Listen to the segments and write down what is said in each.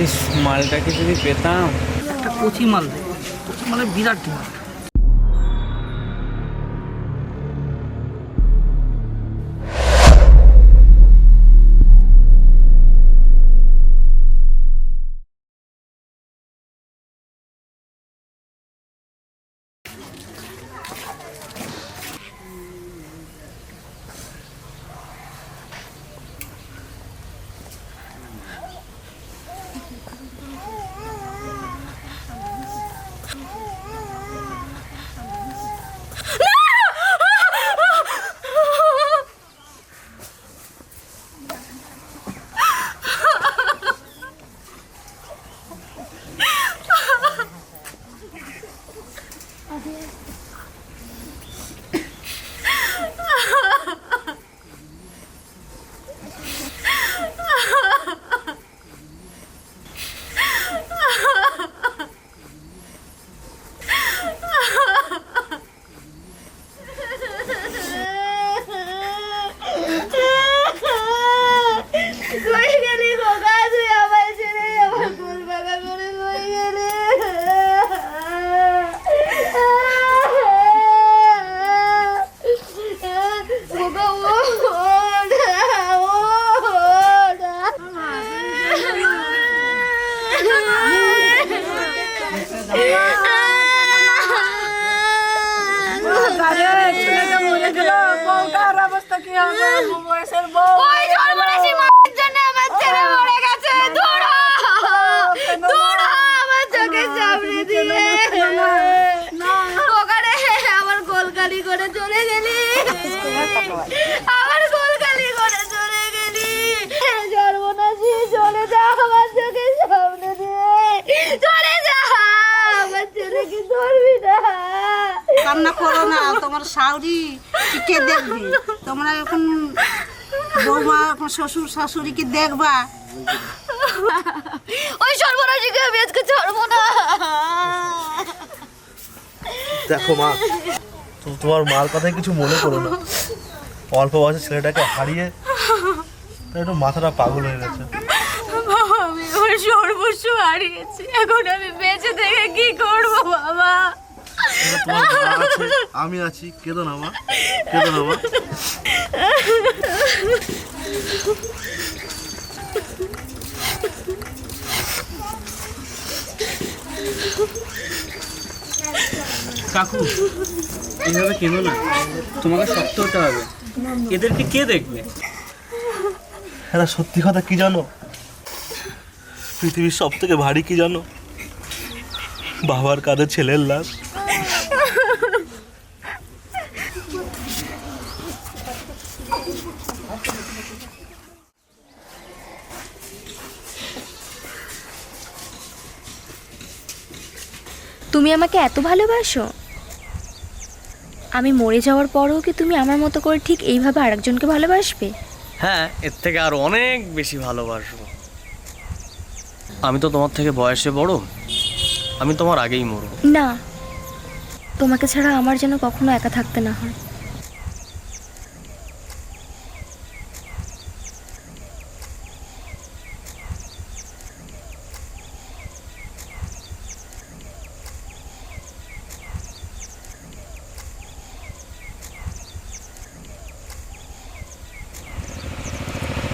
ইস, মালটাকে যদি পেতাম। একটা কচি মাল দেয়, কচি মালের বিরাট ডিমান্ড। কান্না করো না, তোমার শাশুড়ি কে দেখবে? তোমরা এখন বৌমা এখন শ্বশুর শাশুড়িকে দেখবা। ওই সর্বনাশীকে আমি আজকে ছাড়বো না। দেখো মা, তোমার মার কথায় কিছু মনে করো না। অল্প বয়সে ছেলেটাকে হারিয়ে একটু মাথাটা পাগল হয়ে গেছে। আমি আমার সর্বস্ব হারিয়েছি, এখন আমি বেঁচে থেকে কি করবো বাবা? তোমার মা আছে, আমি আছি, কেঁদো না মা, কেঁদো না মা। কাকু, এইভাবে কেন না, তোমাকে শক্ত হতে হবে। এদেরকে কে দেখবে? এরা সত্যি কথা কি জানো? পৃথিবীর সব থেকে ভারী কি জানো? বাবার কাঁধে ছেলের লাশ। তুমি আমাকে এত ভালোবাসো? আমি মরে যাওয়ার পরও কি তুমি আমার মতো করে ঠিক এইভাবে আরেকজনকে ভালোবাসবে? হ্যাঁ, এর থেকে আর অনেক বেশি ভালোবাসবো। আমি তো তোমার থেকে বয়সে বড়, আমি তোমার আগেই মরব। না, তোমাকে ছাড়া আমার যেন কখনো একা থাকতে না হয়।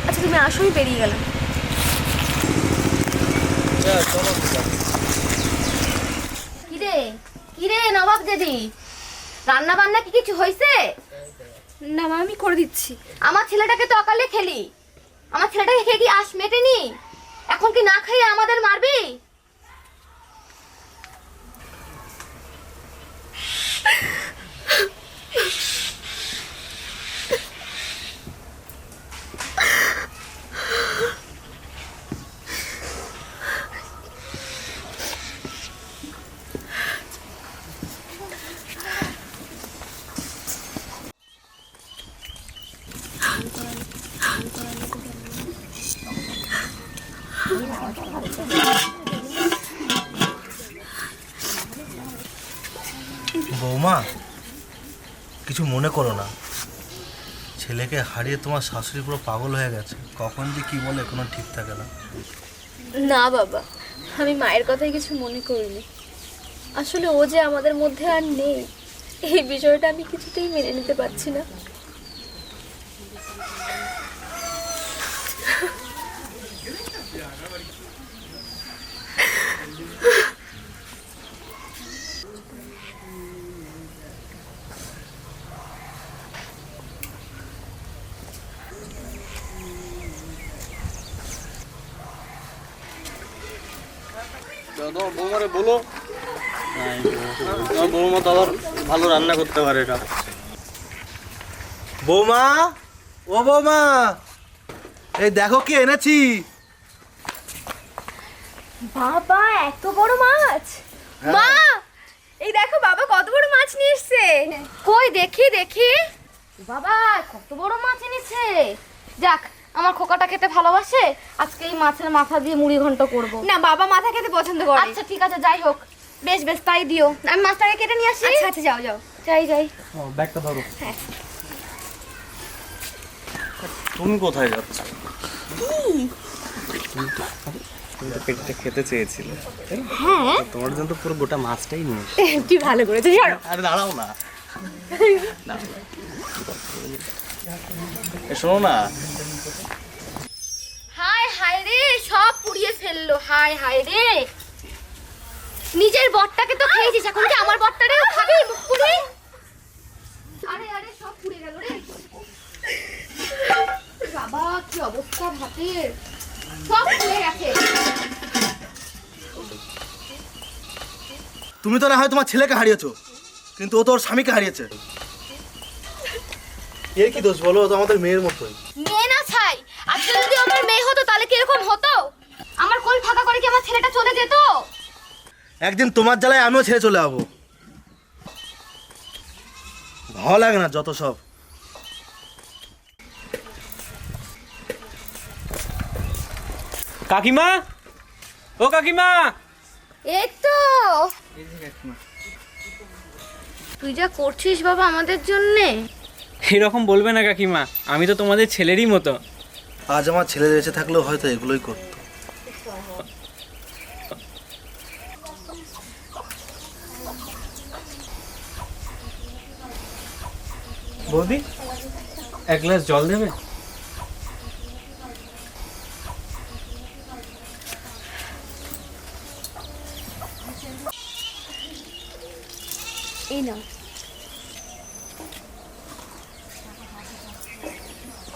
আচ্ছা, তুমি আসলেই বেরিয়ে গেলাম। কিরে নবাব দিদি, রান্না বান্না কি কিছু হয়েছে? না মা, আমি করে দিচ্ছি। আমার ছেলেটাকে তো অকালে খেলি, আমার ছেলেটাকে খেয়ে কি আশ মেটেনি? এখন কি না খাইয়ে আমাদের মারবি? বৌমা, কিছু মনে করো না। ছেলেকে হারিয়ে তোমার শাশুড়ি পুরো পাগল হয়ে গেছে, কখন যে কি বলে কোনো ঠিক থাকে না। না বাবা, আমি মায়ের কথাই কিছু মনে করিনি। আসলে ও যে আমাদের মধ্যে আর নেই, এই বিষয়টা আমি কিছুতেই মেনে নিতে পারছি না। তোমার বৌমারে বলো, তোমার বৌমা তো আবার ভালো রান্না করতে পারে না। বৌমা, ও বৌমা, এই দেখো কি এনেছি। বাবা, এত বড় মাছ! মা, এই দেখো বাবা কত বড় মাছ নিয়ে এসেছে। কই দেখি দেখি। বাবা কত বড় মাছ এনেছে। যাক, আমার খোকাটা খেতে ভালোবাসে, আজকে এই মাছের মাথা দিয়ে মুড়ি ঘন্ট করব। না, বাবা মাথা খেতে পছন্দ করে। আচ্ছা ঠিক আছে, যাই হোক, বেশ বেশ তাই দিও। আমি মাছটাকে কেটে নিয়ে আসি। আচ্ছা আচ্ছা, যাও যাও, যাই যাই। ব্যাগটা ধরো। হ্যাঁ। তুমি কোথায় যাচ্ছ? তুমি তো পেটটা খেতে চেয়েছিলে। হ্যাঁ, তোমার জন্য তো পুরো গোটা মাছটাই নিয়ে তুই ভালো করেছিস। আরে দাঁড়াও না, শোনো না। হায় হায় রে, সব পুড়িয়ে ফেললো। হায় হায় রে, নিজের বরটাকে তো খেয়েছিস, এখন কি আমার বরটারেও খাবি মুখ পুড়ি? আরে আরে, সব পুড়ে গেল রে। বাবা কি অবস্থা ভাতের, সব পুড়ে গেছে। তুমি তো না হয় তোমার ছেলেকে হারিয়েছো, কিন্তু ও তো ওর স্বামীকে হারিয়েছে। এর কি দোষ বলো? ও তো আমাদের মেয়ের মতোই। মেয়ে না ছাই, আজকে যদি আমার মেয়ে হতো তাহলে কিরকম হতো? আমার কোল ফাঁকা করে কি আমার ছেলেটা চলে যেত? একদিন তোমার জ্বালায় আমিও ছেড়ে চলে যাবো। ভালো লাগে না যত সব। কাকিমা, ও কাকিমা। এই তো তুই যা করছিস বাবা আমাদের জন্যে। এরকম বলবে না কাকিমা, আমি তো তোমাদের ছেলেরই মতো। আজ আমার ছেলে বেঁচে থাকলেও হয়তো এগুলোই করতো। বৌদি, এক গ্লাস জল দেবে? এই নাও।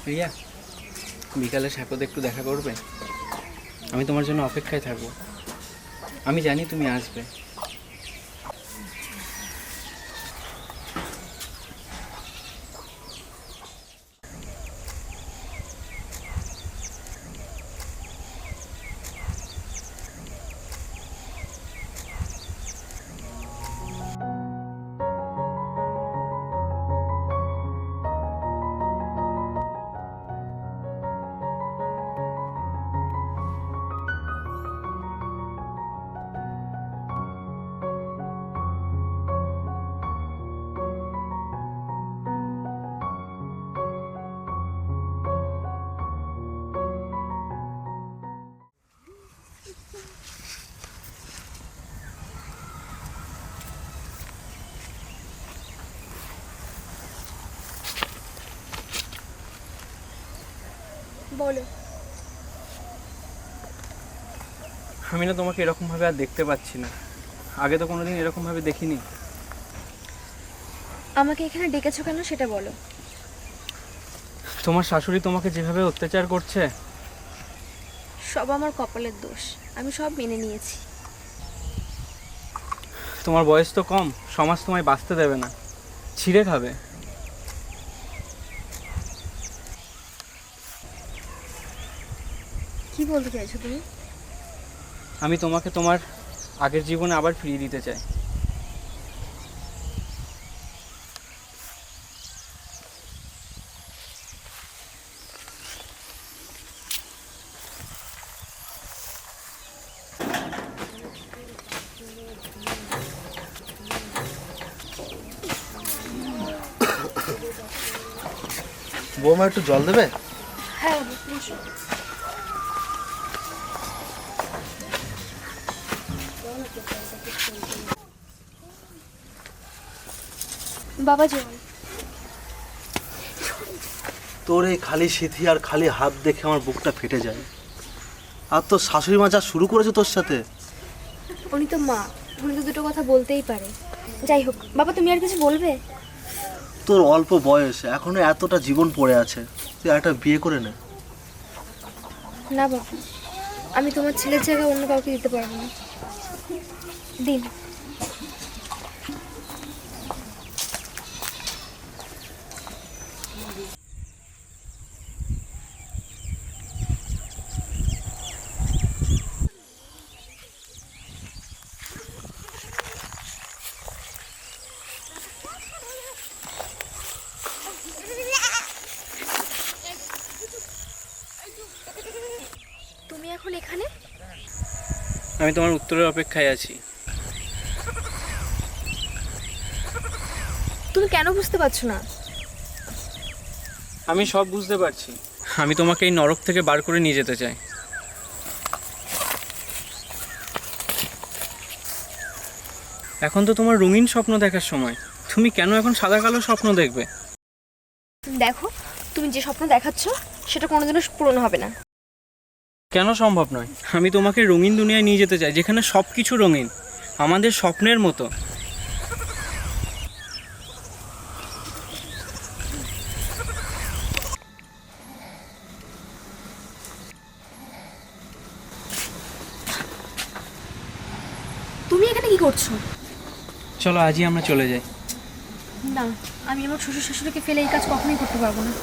রিয়া, বিকালে সাথে একটু দেখা করবে? আমি তোমার জন্য অপেক্ষায় থাকবো। আমি জানি তুমি আসবে। বলো। আমি না তোমাকে এরকমভাবে আর দেখতে পাচ্ছি না। আগে তো কোনোদিন এরকমভাবে দেখিনি। আমাকে এখানে ডেকেছো কেন সেটা বলো। তোমার শাশুড়ি তোমাকে যেভাবে অত্যাচার করছে, সব আমার কপালের দোষ, আমি সব মেনে নিয়েছি। তোমার বয়স তো কম, সমাজ তোমায় বাঁচতে দেবে না, ছিঁড়ে খাবে। কি বলতে চাইছো তুমি? আমি তোমাকে তোমার আগের জীবনে আবার ফিরিয়ে দিতে চাই। বৌমা একটু জল দেবে? হ্যাঁ, বাবা জল। তোর এই খালি সিথি আর খালি হাত দেখে আমার বুকটা ফেটে যায়। আর তোর শাশুড়ি মা যা শুরু করেছে তোর সাথে। উনি তো মা, উনি তো দুটো কথা বলতেই পারে। যাই হোক বাবা, তুমি আর কিছু বলবে? তোর অল্প বয়স, এখনো এতটা জীবন পড়ে আছে, তুই একটা বিয়ে করে নে। না বাবা, আমি তোমার ছেলের জায়গায় অন্য কাউকে দিতে পারবো না। দিন। তুমি এখন এখানে? আমি তোমার উত্তরের অপেক্ষায় আছি। তুমি কেন বুঝতে পারছো না? আমি সব বুঝতে পারছি। আমি তোমাকে এই নরক থেকে বার করে নিয়ে যেতে চাই। এখন তো তোমার রঙিন স্বপ্ন দেখার সময়। তুমি কেন এখন সাদা কালো স্বপ্ন দেখবে? দেখো, তুমি যে স্বপ্ন দেখাচ্ছ সেটা কোনোদিনও পূরণ হবে না। কেন সম্ভব নয়? আমি তোমাকে রঙিন দুনিয়ায় নিয়ে যেতে চাই, যেখানে সব কিছু রঙিন, আমাদের স্বপ্নের মতো। তুমি এখানে কি করছো? চলো আজই আমরা চলে যাই। না, আমি আমার শ্বশুর শাশুড়িকে ফেলে এই কাজ কখনোই করতে পারবো না।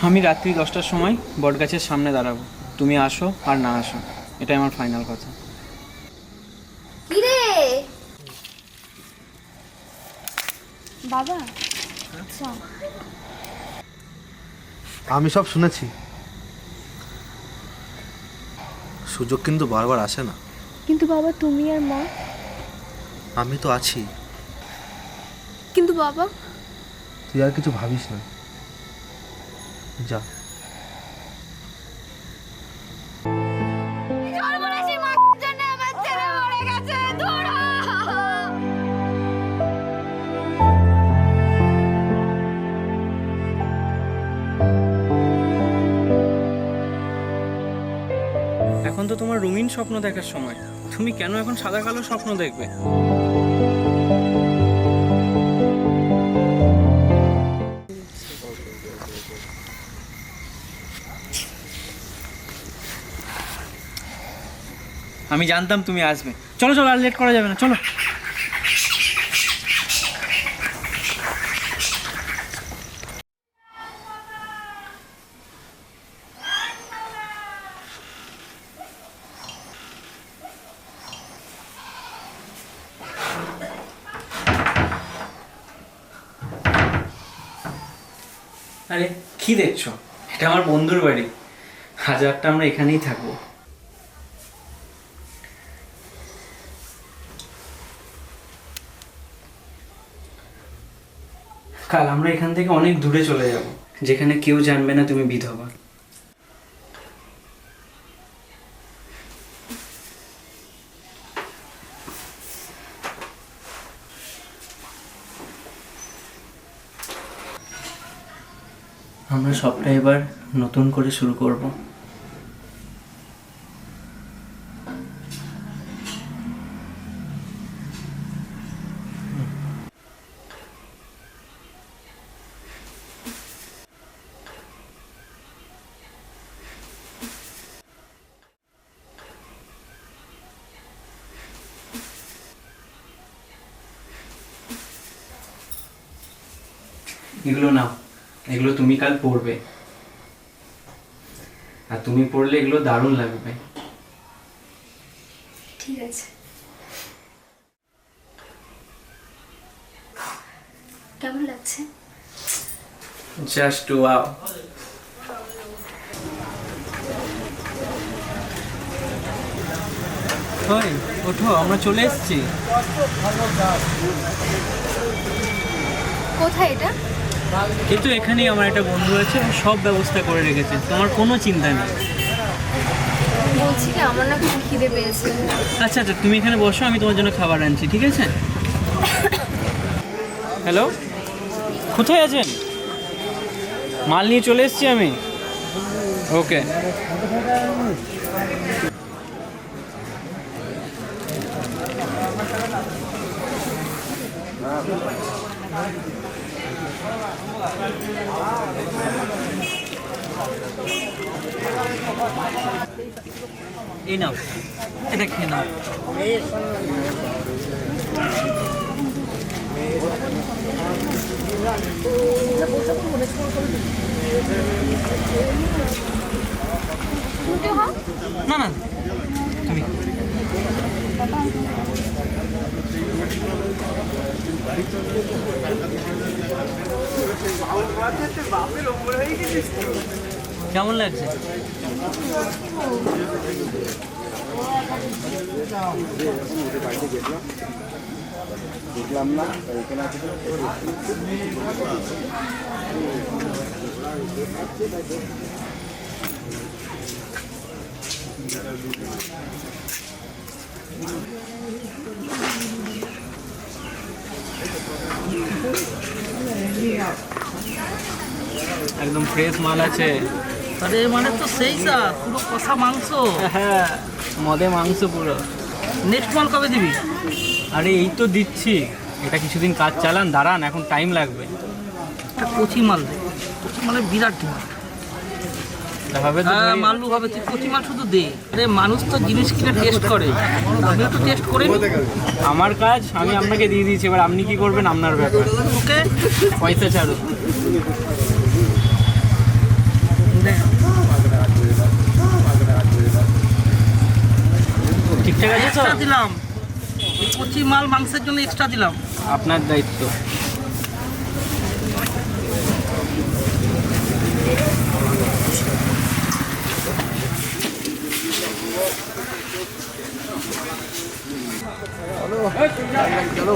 আমি রাত্রি 10টার সময় বটগাছের সামনে দাঁড়াবো। তুমি আসো আর না আসো, এটাই আমার ফাইনাল কথা। কিরে বাবা, আচ্ছা আমি সব শুনেছি, সুযোগ কিন্তু বারবার আসে না। কিন্তু বাবা তুমি আর মা। আমি তো আছি। কিন্তু বাবা, তুই আর কিছু ভাবিস না, যা। এখন তো তোমার রঙিন স্বপ্ন দেখার সময়। তুমি কেন এখন সাদা কালো স্বপ্ন দেখবে? আমি জানতাম তুমি আসবে। চলো চলো, আর লেট করা যাবে না, চলো। আরে কি দেখছো? এটা আমার বন্ধুর বাড়ি। আজ একটা আমরা এখানেই থাকবো। কাল আমরা এখান থেকে অনেক দূরে চলে যাব, যেখানে কেউ জানবে না তুমি বিধবা। আমরা সবটা এবার নতুন করে শুরু করব। এগুলো নাও, এগুলো তুমি কাল পড়বে, আর তুমি পড়লে এগুলো দারুণ লাগবে। ঠিক আছে। কেমন লাগছে? Just wow. ওই ওঠো, আমরা চলে এসেছি। কোথায় এটা? কিন্তু এখানেই আমার একটা বন্ধু আছে, ও সব ব্যবস্থা করে রেখেছে, তোমার কোনো চিন্তা নেই। বলছি কি আমার না খুব খিদে পেয়েছে। আচ্ছা আচ্ছা, তুমি এখানে বসো, আমি তোমার জন্য খাবার আনছি, ঠিক আছে? হ্যালো, কোথায় আছেন? মাল নিয়ে চলে এসেছি আমি। ওকে। এই নাও, এটা খেয়ে নাও। না না, তুমি কেমন লাগছে? একদম ফ্রেশ মাল আছে। আরে মানে তো সেই স্যার পুরো কষা মাংস। হ্যাঁ, মদে মাংস পুরো। নেক্সট মাল কবে দিবি? আরে এই তো দিচ্ছি, এটা কিছুদিন কাজ চালান, দাঁড়ান, এখন টাইম লাগবে। একটা কচি মাল দে, কচি মালের বিরাট ডিমান্ড। হবে তো? হ্যাঁ মাল্লু হবে, তুই কচি মাল শুধু দে। আরে মানুষ তো জিনিস কিনে টেস্ট করে, আমিও তো টেস্ট করে নি। আমার কাজ আমি আপনাকে দিয়ে দিয়েছি, এবার আপনি কি করবেন আপনার ব্যাপার। ওকে পয়সা ছাড়ো। ঠিকঠাক আছে তো? এক্সট্রা দিলাম, এই কচি মাল মাংসের জন্য এক্সট্রা দিলাম। আপনার দায়িত্ব। চলো